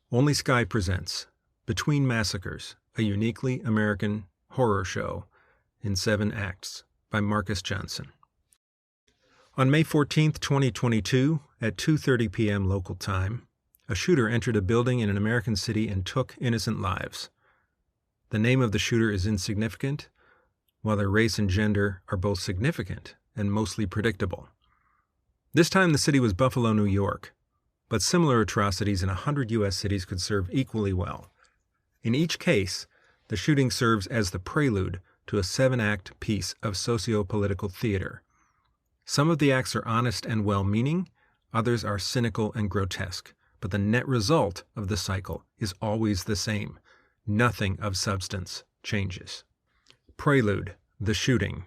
Only Sky presents Between Massacres, a uniquely American horror show in 7 acts by Marcus Johnson. On May 14, 2022, at 2:30 p.m. local time, a shooter entered a building in an American city and took innocent lives. The name of the shooter is insignificant, while their race and gender are both significant and mostly predictable. This time the city was Buffalo, New York, but similar atrocities in 100 U.S. cities could serve equally well. In each case, the shooting serves as the prelude to a 7-act piece of socio-political theater. Some of the acts are honest and well-meaning, others are cynical and grotesque, but the net result of the cycle is always the same. Nothing of substance changes. Prelude, the shooting.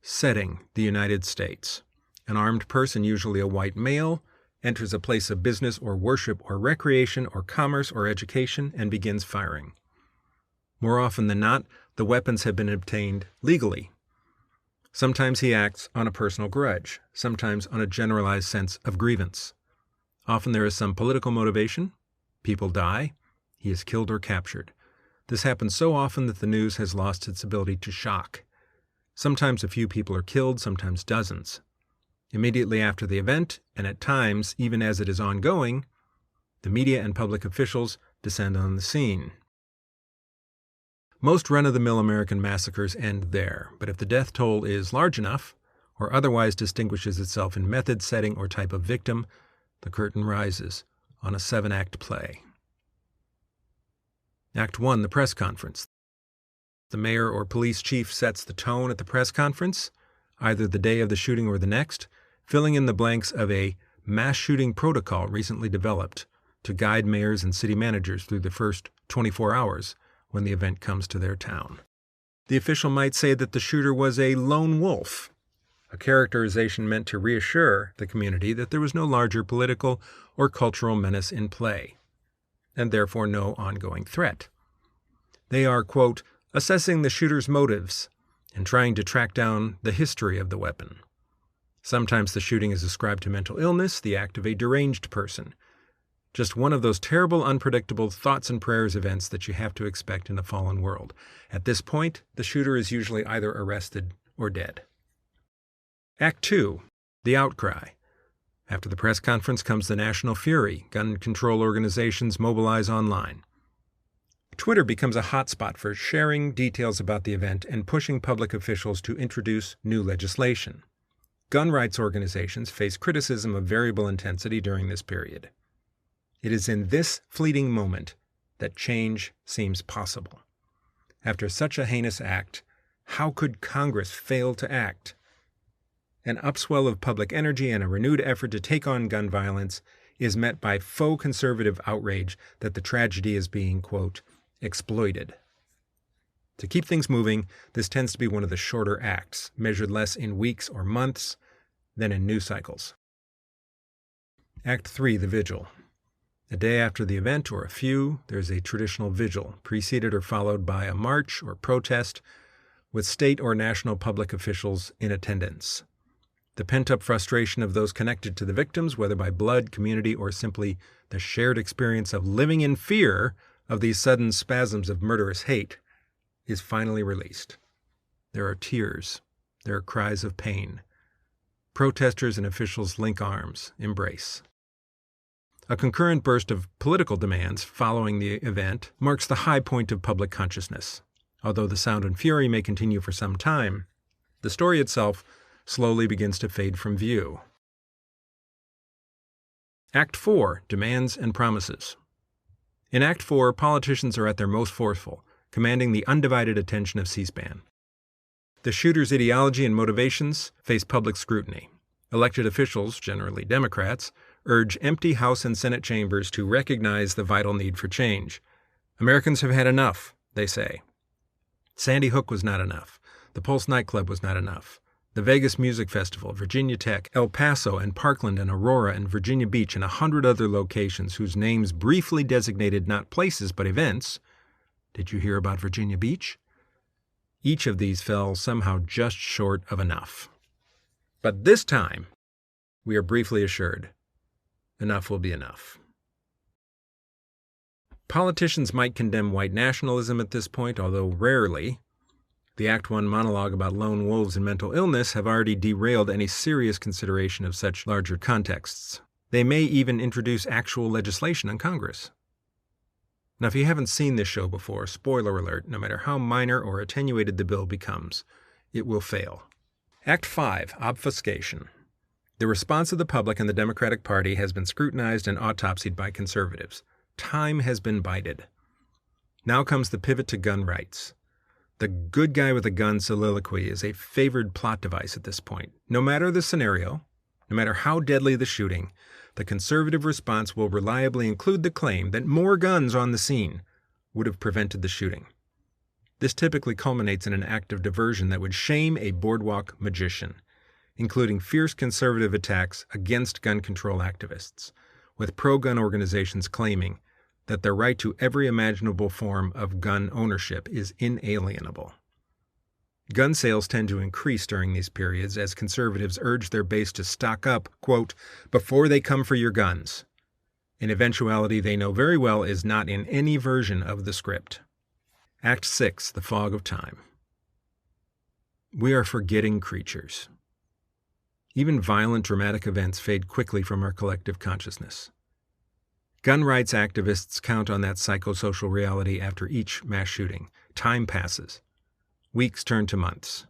Setting, the United States. An armed person, usually a white male, enters a place of business or worship or recreation or commerce or education and begins firing. More often than not, the weapons have been obtained legally. Sometimes he acts on a personal grudge, sometimes on a generalized sense of grievance. Often there is some political motivation. People die. He is killed or captured. This happens so often that the news has lost its ability to shock. Sometimes a few people are killed, sometimes dozens. Immediately after the event, and at times even as it is ongoing, the media and public officials descend on the scene. Most run-of-the-mill American massacres end there, but if the death toll is large enough, or otherwise distinguishes itself in method, setting, or type of victim, the curtain rises on a 7-act play. Act 1, the press conference. The mayor or police chief sets the tone at the press conference, either the day of the shooting or the next, filling in the blanks of a mass shooting protocol recently developed to guide mayors and city managers through the first 24 hours when the event comes to their town. The official might say that the shooter was a lone wolf, a characterization meant to reassure the community that there was no larger political or cultural menace in play, and therefore no ongoing threat. They are, quote, assessing the shooter's motives and trying to track down the history of the weapon. Sometimes the shooting is ascribed to mental illness, the act of a deranged person. Just one of those terrible, unpredictable thoughts and prayers events that you have to expect in a fallen world. At this point, the shooter is usually either arrested or dead. Act 2, the outcry. After the press conference comes the national fury. Gun control organizations mobilize online. Twitter becomes a hotspot for sharing details about the event and pushing public officials to introduce new legislation. Gun rights organizations face criticism of variable intensity during this period. It is in this fleeting moment that change seems possible. After such a heinous act, how could Congress fail to act? An upswell of public energy and a renewed effort to take on gun violence is met by faux conservative outrage that the tragedy is being, quote, exploited. To keep things moving, this tends to be one of the shorter acts, measured less in weeks or months than in news cycles. Act 3, the vigil. A day after the event, or a few, there's a traditional vigil, preceded or followed by a march or protest with state or national public officials in attendance. The pent-up frustration of those connected to the victims, whether by blood, community, or simply the shared experience of living in fear of these sudden spasms of murderous hate, is finally released. There are tears. There are cries of pain. Protesters and officials link arms, embrace. A concurrent burst of political demands following the event marks the high point of public consciousness. Although the sound and fury may continue for some time, the story itself slowly begins to fade from view. Act 4, demands and promises. In Act 4, politicians are at their most forceful, commanding the undivided attention of C-SPAN. The shooter's ideology and motivations face public scrutiny. Elected officials, generally Democrats, urge empty House and Senate chambers to recognize the vital need for change. Americans have had enough, they say. Sandy Hook was not enough. The Pulse nightclub was not enough. The Vegas Music Festival, Virginia Tech, El Paso and Parkland and Aurora and Virginia Beach and 100 other locations whose names briefly designated not places but events. Did you hear about Virginia Beach? Each of these fell somehow just short of enough. But this time, we are briefly assured, enough will be enough. Politicians might condemn white nationalism at this point, although rarely. The Act 1 monologue about lone wolves and mental illness have already derailed any serious consideration of such larger contexts. They may even introduce actual legislation in Congress. Now, if you haven't seen this show before, spoiler alert, no matter how minor or attenuated the bill becomes, it will fail. Act 5, Obfuscation. The response of the public and the Democratic Party has been scrutinized and autopsied by conservatives. Time has been bided. Now comes the pivot to gun rights. The good guy with a gun soliloquy is a favored plot device at this point. No matter the scenario, no matter how deadly the shooting, the conservative response will reliably include the claim that more guns on the scene would have prevented the shooting. This typically culminates in an act of diversion that would shame a boardwalk magician, including fierce conservative attacks against gun control activists, with pro-gun organizations claiming that their right to every imaginable form of gun ownership is inalienable. Gun sales tend to increase during these periods as conservatives urge their base to stock up, quote, before they come for your guns, an eventuality they know very well is not in any version of the script. Act 6, The Fog of Time. We are forgetting creatures. Even violent, dramatic events fade quickly from our collective consciousness. Gun rights activists count on that psychosocial reality after each mass shooting. Time passes. Weeks turn to months.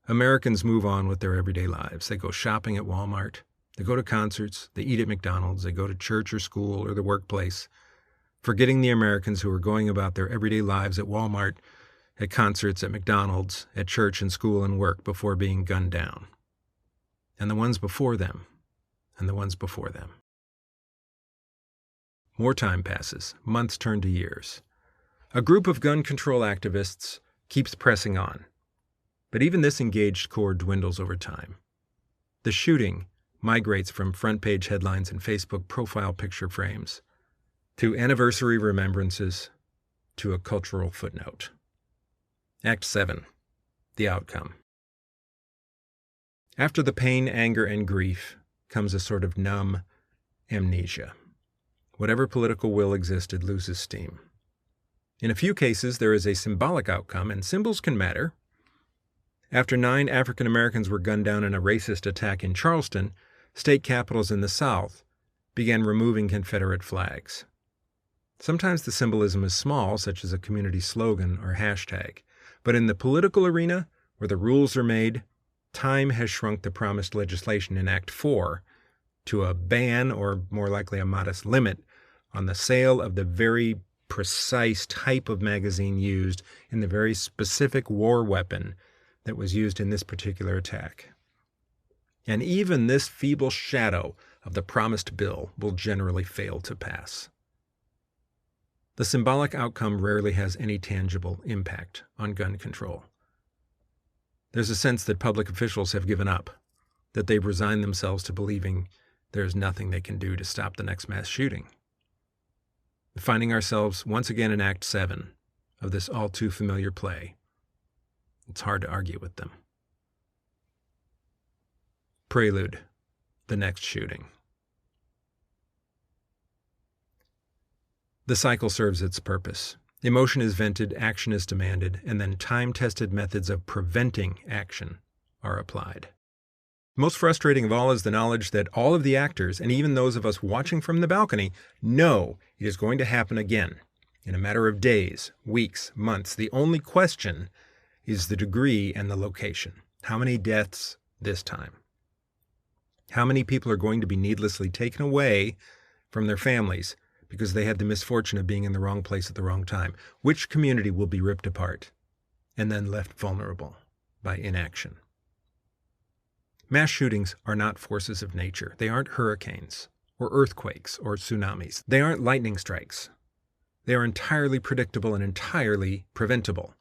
Americans move on with their everyday lives. They go shopping at Walmart. They go to concerts. They eat at McDonald's. They go to church or school or the workplace, forgetting the Americans who are going about their everyday lives at Walmart, at concerts, at McDonald's, at church and school and work before being gunned down. And the ones before them, and the ones before them. More time passes. Months turn to years. A group of gun control activists keeps pressing on. But even this engaged core dwindles over time. The shooting migrates from front-page headlines and Facebook profile picture frames to anniversary remembrances to a cultural footnote. Act 7, The Outcome. After the pain, anger, and grief comes a sort of numb amnesia. Whatever political will existed loses steam. In a few cases, there is a symbolic outcome, and symbols can matter. After 9 African Americans were gunned down in a racist attack in Charleston, state capitals in the South began removing Confederate flags. Sometimes the symbolism is small, such as a community slogan or hashtag, but in the political arena, where the rules are made, time has shrunk the promised legislation in Act 4 to a ban, or more likely a modest limit, on the sale of the very precise type of magazine used in the very specific war weapon that was used in this particular attack. And even this feeble shadow of the promised bill will generally fail to pass. The symbolic outcome rarely has any tangible impact on gun control. There's a sense that public officials have given up, that they've resigned themselves to believing there's nothing they can do to stop the next mass shooting. Finding ourselves once again in Act 7 of this all-too-familiar play, it's hard to argue with them. Prelude, the next shooting. The cycle serves its purpose. Emotion is vented, action is demanded, and then time-tested methods of preventing action are applied. Most frustrating of all is the knowledge that all of the actors, and even those of us watching from the balcony, know it is going to happen again, in a matter of days, weeks, months. The only question is the degree and the location. How many deaths this time? How many people are going to be needlessly taken away from their families because they had the misfortune of being in the wrong place at the wrong time? Which community will be ripped apart and then left vulnerable by inaction? Mass shootings are not forces of nature. They aren't hurricanes or earthquakes or tsunamis. They aren't lightning strikes. They are entirely predictable and entirely preventable.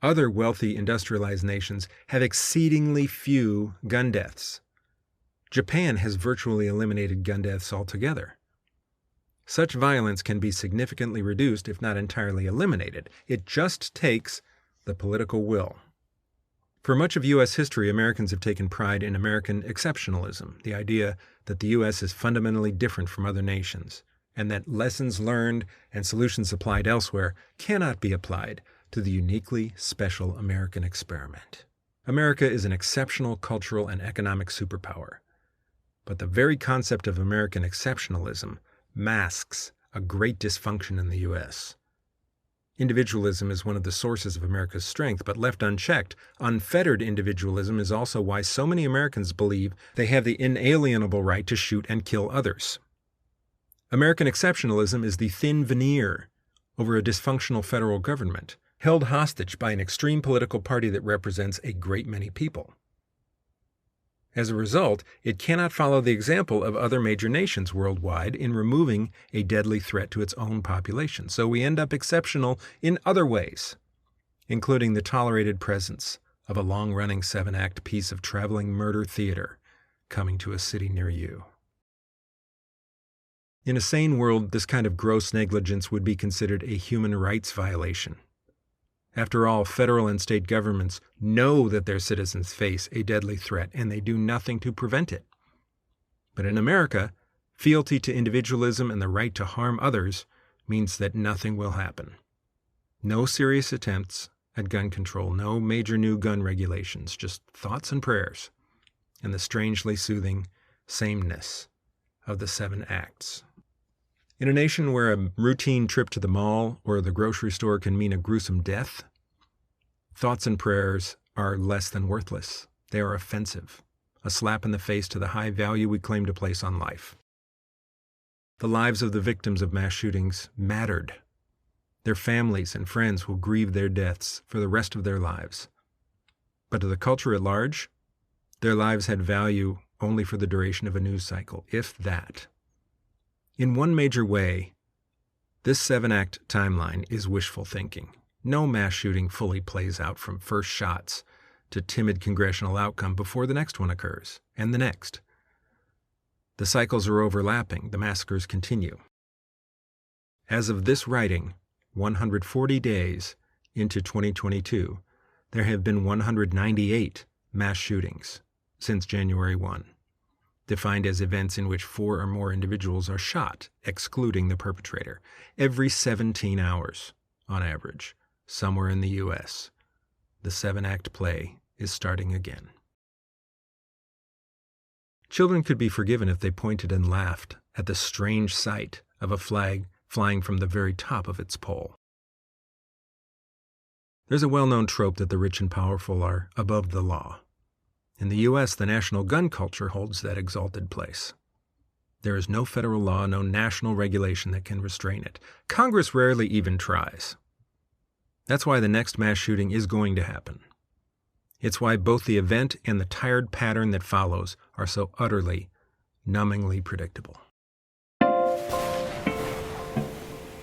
Other wealthy industrialized nations have exceedingly few gun deaths. Japan has virtually eliminated gun deaths altogether. Such violence can be significantly reduced, if not entirely eliminated. It just takes the political will. For much of U.S. history, Americans have taken pride in American exceptionalism, the idea that the U.S. is fundamentally different from other nations, and that lessons learned and solutions applied elsewhere cannot be applied to the uniquely special American experiment. America is an exceptional cultural and economic superpower, but the very concept of American exceptionalism masks a great dysfunction in the U.S. Individualism is one of the sources of America's strength, but left unchecked, unfettered individualism is also why so many Americans believe they have the inalienable right to shoot and kill others. American exceptionalism is the thin veneer over a dysfunctional federal government, held hostage by an extreme political party that represents a great many people. As a result, it cannot follow the example of other major nations worldwide in removing a deadly threat to its own population. So we end up exceptional in other ways, including the tolerated presence of a long-running 7-act piece of traveling murder theater coming to a city near you. In a sane world, this kind of gross negligence would be considered a human rights violation. After all, federal and state governments know that their citizens face a deadly threat, and they do nothing to prevent it. But in America, fealty to individualism and the right to harm others means that nothing will happen. No serious attempts at gun control, no major new gun regulations, just thoughts and prayers, and the strangely soothing sameness of the 7 acts. In a nation where a routine trip to the mall or the grocery store can mean a gruesome death, thoughts and prayers are less than worthless. They are offensive, a slap in the face to the high value we claim to place on life. The lives of the victims of mass shootings mattered. Their families and friends will grieve their deaths for the rest of their lives. But to the culture at large, their lives had value only for the duration of a news cycle, if that. In one major way, this 7-act timeline is wishful thinking. No mass shooting fully plays out from first shots to timid congressional outcome before the next one occurs, and the next. The cycles are overlapping, the massacres continue. As of this writing, 140 days into 2022, there have been 198 mass shootings since January 1. Defined as events in which 4 or more individuals are shot, excluding the perpetrator, every 17 hours, on average, somewhere in the U.S. The 7-act play is starting again. Children could be forgiven if they pointed and laughed at the strange sight of a flag flying from the very top of its pole. There's a well-known trope that the rich and powerful are above the law. In the U.S., the national gun culture holds that exalted place. There is no federal law, no national regulation that can restrain it. Congress rarely even tries. That's why the next mass shooting is going to happen. It's why both the event and the tired pattern that follows are so utterly, numbingly predictable.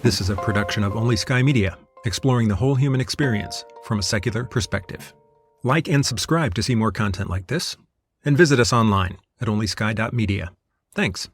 This is a production of Only Sky Media, exploring the whole human experience from a secular perspective. Like and subscribe to see more content like this, and visit us online at onlysky.media. Thanks.